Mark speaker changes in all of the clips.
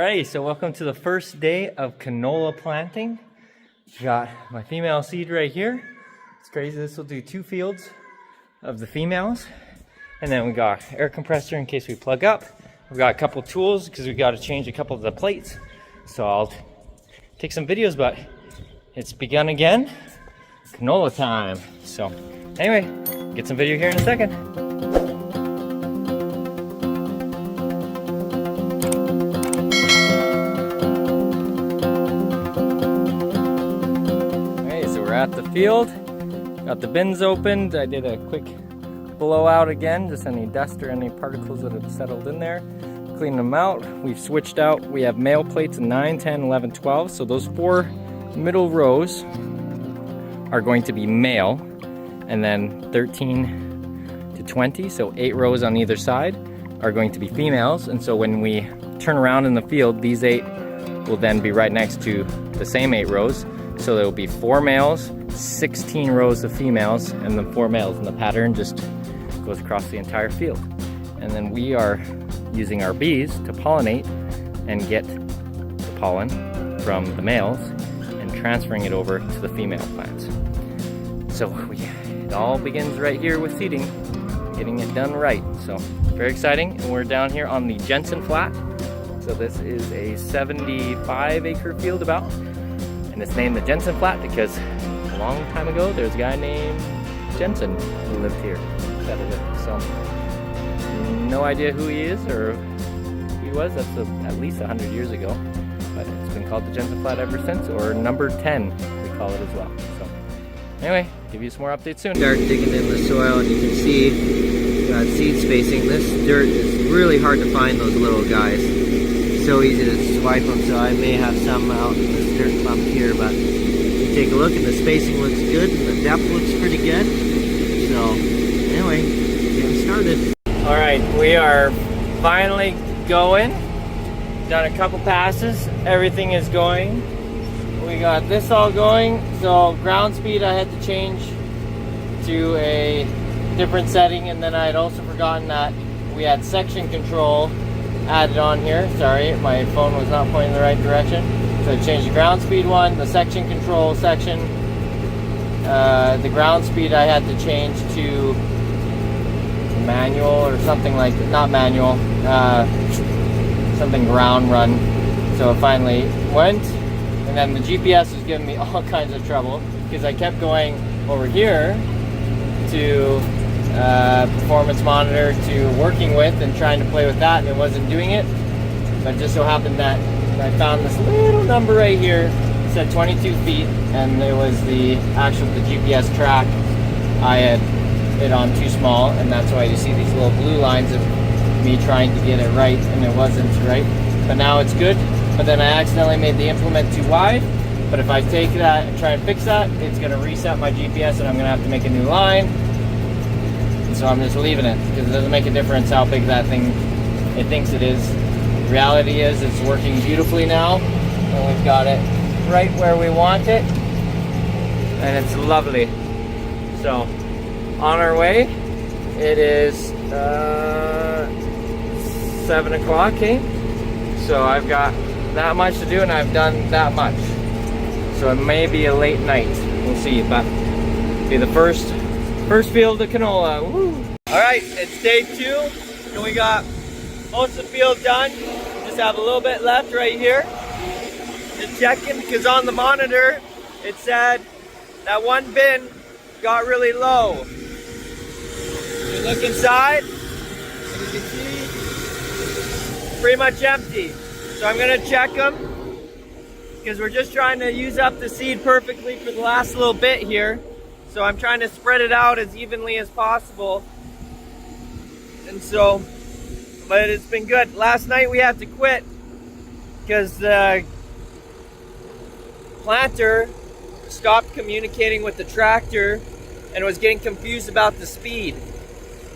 Speaker 1: Alright, so welcome to the first day of canola planting. Got my female seed right here. It's crazy, this will do 2 fields of the females. And then we got air compressor in case we plug up. We've got a couple tools because we got to change a couple of the plates. So I'll take some videos, but it's begun again. Canola time. So anyway, get some video here in a second. At the field, got the bins opened. I did a quick blowout again, just any dust or any particles that have settled in there, clean them out. We've switched out, we have male plates 9, 10, 11, 12, so those 4 middle rows are going to be male, and then 13 to 20, so 8 rows on either side are going to be females. And so when we turn around in the field, these 8 will then be right next to the same 8 rows. So there will be 4 males, 16 rows of females, and then 4 males, and the pattern just goes across the entire field. And then we are using our bees to pollinate and get the pollen from the males and transferring it over to the female plants. So it all begins right here with seeding, getting it done right. So very exciting, and we're down here on the Jensen Flat. So this is a 75-acre field about. And it's named the Jensen Flat because a long time ago there's a guy named Jensen who lived here. So no idea who he is or who he was. That's at least 100 years ago. But it's been called the Jensen Flat ever since, or number 10 we call it as well. So anyway, give you some more updates soon.
Speaker 2: Start digging in the soil and you can see seed spacing. This dirt is really hard to find those little guys. So easy to swipe them, so I may have some out in this dirt clump here, but you take a look and the spacing looks good and the depth looks pretty good. So anyway, getting started.
Speaker 1: Alright, we are finally going. Done a couple passes, everything is going. We got this all going, so ground speed I had to change to a different setting, and then I had also forgotten that we had section control added on here. Sorry, my phone was not pointing in the right direction. So I changed the ground speed one, the section control section. The ground speed I had to change to manual or something like, not manual, something ground run. So it finally went, and then the GPS was giving me all kinds of trouble because I kept going over here to performance monitor to working with and trying to play with that, and it wasn't doing it. But it just so happened that I found this little number right here. It said 22 feet, and it was the GPS track I had it on too small, and that's why you see these little blue lines of me trying to get it right, and it wasn't right. But now it's good. But then I accidentally made the implement too wide. But if I take that and try and fix that, it's going to reset my GPS, and I'm going to have to make a new line. So I'm just leaving it because it doesn't make a difference how big that thing it thinks it is. The reality is it's working beautifully now, and we've got it right where we want it, and it's lovely. So on our way, it is 7 o'clock, eh? So I've got that much to do, and I've done that much. So it may be a late night, we'll see, but it'll be the first field of canola. Woo! Alright, it's day 2, and we got most of the field done. Just have a little bit left right here. Just checking, because on the monitor it said that one bin got really low. You look inside, and you can see pretty much empty. So I'm going to check them, because we're just trying to use up the seed perfectly for the last little bit here. So I'm trying to spread it out as evenly as possible. And so, but it's been good. Last night we had to quit because the planter stopped communicating with the tractor and was getting confused about the speed.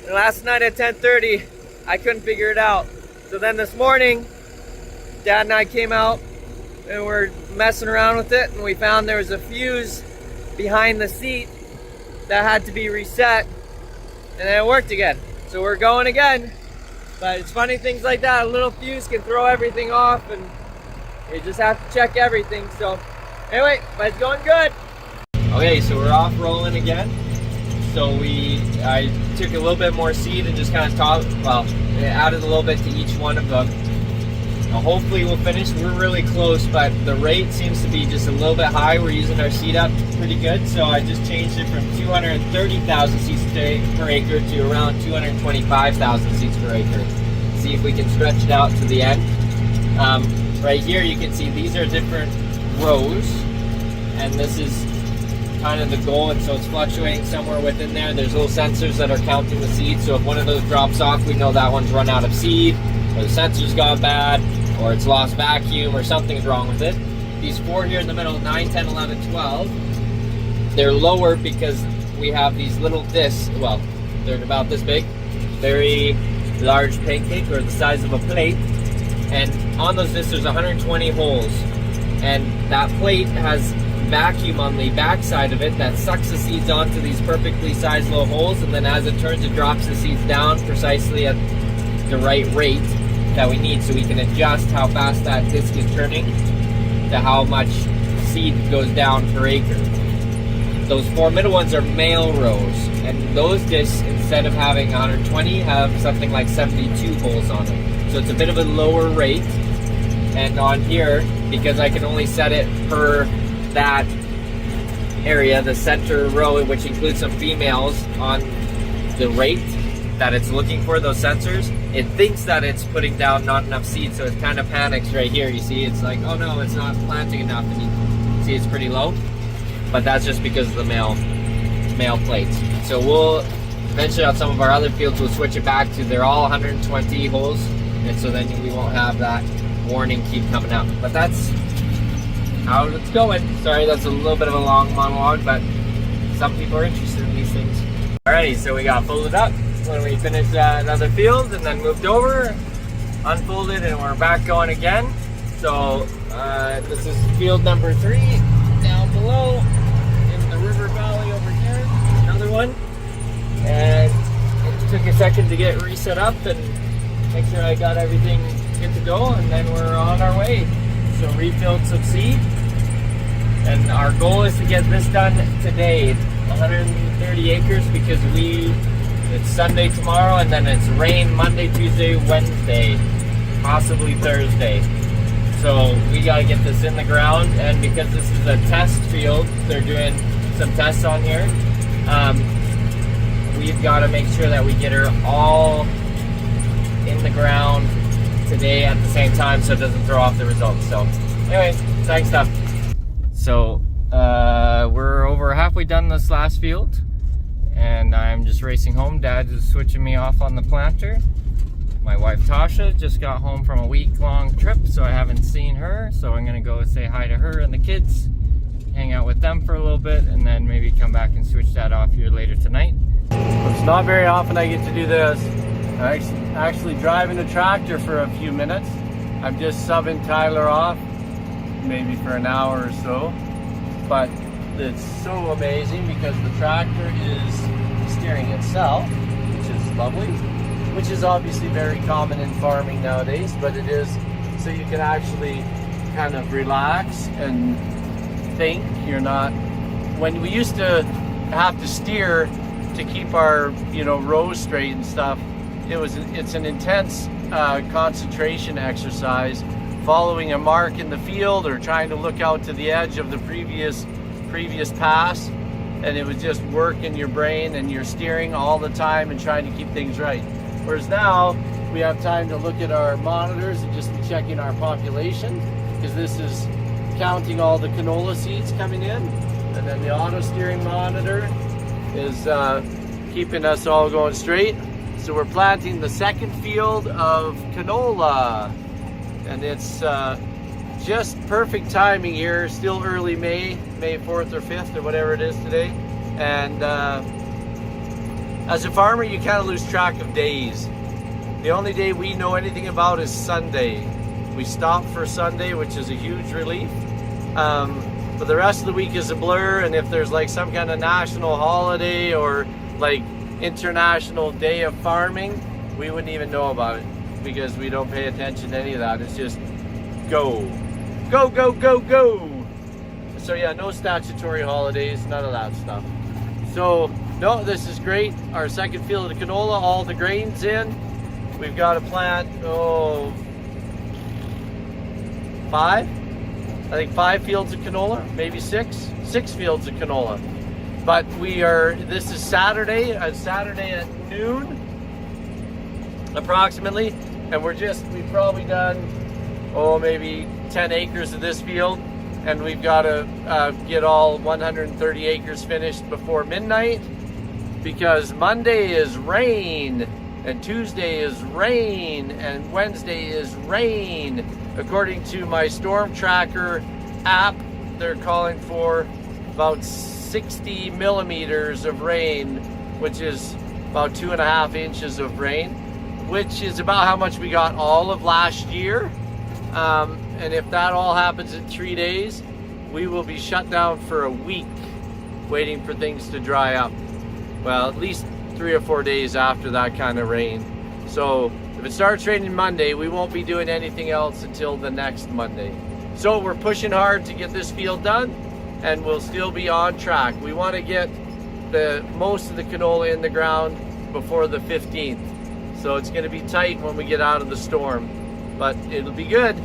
Speaker 1: And last night at 10:30, I couldn't figure it out. So then this morning, Dad and I came out and we're messing around with it, and we found there was a fuse behind the seat that had to be reset, and then it worked again. So we're going again. But it's funny, things like that, a little fuse can throw everything off, and you just have to check everything. So anyway, but it's going good. Okay, so we're off rolling again. So I took a little bit more seed and just kind of added a little bit to each one of them. Now hopefully we'll finish. We're really close, but the rate seems to be just a little bit high. We're using our seed up pretty good, so I just changed it from 230,000 seeds per acre to around 225,000 seeds per acre. See if we can stretch it out to the end. Right here you can see these are different rows, and this is kind of the goal, and so it's fluctuating somewhere within there. There's little sensors that are counting the seeds, so if one of those drops off, we know that one's run out of seed, or the sensor's gone bad, or it's lost vacuum, or something's wrong with it. These four here in the middle, 9, 10, 11, 12, they're lower because we have these little discs. Well, they're about this big, very large pancake, or the size of a plate, and on those discs there's 120 holes, and that plate has vacuum on the back side of it that sucks the seeds onto these perfectly sized little holes, and then as it turns, it drops the seeds down precisely at the right rate that we need, so we can adjust how fast that disc is turning to how much seed goes down per acre. Those four middle ones are male rows, and those discs, instead of having 120, have something like 72 holes on them, so it's a bit of a lower rate. And on here, because I can only set it per that area, the center row, which includes some females on the rate that it's looking for, those sensors, it thinks that it's putting down not enough seed, so it kind of panics right here. You see, it's like, oh no, it's not planting enough, and you see it's pretty low, but that's just because of the male plates. So we'll eventually on some of our other fields, we'll switch it back to they're all 120 holes, and so then we won't have that warning keep coming up. But that's how it's going. Sorry, that's a little bit of a long monologue, but some people are interested in these things. Alrighty, so we got folded up when we finished another field, and then moved over, unfolded, and we're back going again. So this is field number 3 down below in the river valley over here. Another one, and it took a second to get reset up and make sure I got everything good to go, and then we're on our way. So refilled some seed, and our goal is to get this done today, 130 acres, because it's Sunday tomorrow, and then it's rain Monday, Tuesday, Wednesday, possibly Thursday. So we got to get this in the ground, and because this is a test field, they're doing some tests on here. We've got to make sure that we get her all in the ground today at the same time, so it doesn't throw off the results. So anyways, exciting stuff. So we're over halfway done this last field, and I'm just racing home. Dad is switching me off on the planter. My wife Tasha just got home from a week-long trip, so I haven't seen her, so I'm gonna go say hi to her and the kids, hang out with them for a little bit, and then maybe come back and switch that off here later tonight. It's not very often I get to do this. I'm actually driving a tractor for a few minutes. I'm just subbing Tyler off, maybe for an hour or so. But it's so amazing because the tractor is steering itself, which is lovely, which is obviously very common in farming nowadays, but it is so you can actually kind of relax and think. You're not, when we used to have to steer to keep our rows straight and stuff, it's an intense concentration exercise, following a mark in the field or trying to look out to the edge of the previous pass, and it was just work in your brain, and you're steering all the time and trying to keep things right. Whereas now we have time to look at our monitors and just be checking our population, because this is counting all the canola seeds coming in, and then the auto steering monitor is keeping us all going straight. So we're planting the second field of canola, and it's just perfect timing here. Still early May 4th or 5th or whatever it is today. And as a farmer, you kind of lose track of days. The only day we know anything about is Sunday. We stop for Sunday, which is a huge relief. But the rest of the week is a blur, and if there's like some kind of national holiday or like International Day of Farming, we wouldn't even know about it.
Speaker 3: because we don't pay attention to any of that. It's just go, go, go, go, go. So yeah, no statutory holidays, none of that stuff. So no, this is great. Our second field of canola, all the grains in. We've got to plant, 5 fields of canola, maybe 6 fields of canola. But this is Saturday at noon, approximately, and we've probably done, maybe 10 acres of this field, and we've got to get all 130 acres finished before midnight, because Monday is rain, and Tuesday is rain, and Wednesday is rain. According to my storm tracker app, they're calling for about 60 millimeters of rain, which is about 2.5 inches of rain, which is about how much we got all of last year. And if that all happens in 3 days, we will be shut down for a week waiting for things to dry up. Well, at least 3 or 4 days after that kind of rain. So if it starts raining Monday, we won't be doing anything else until the next Monday. So we're pushing hard to get this field done, and we'll still be on track. We want to get most of the canola in the ground before the 15th. So it's going to be tight when we get out of the storm, but it'll be good.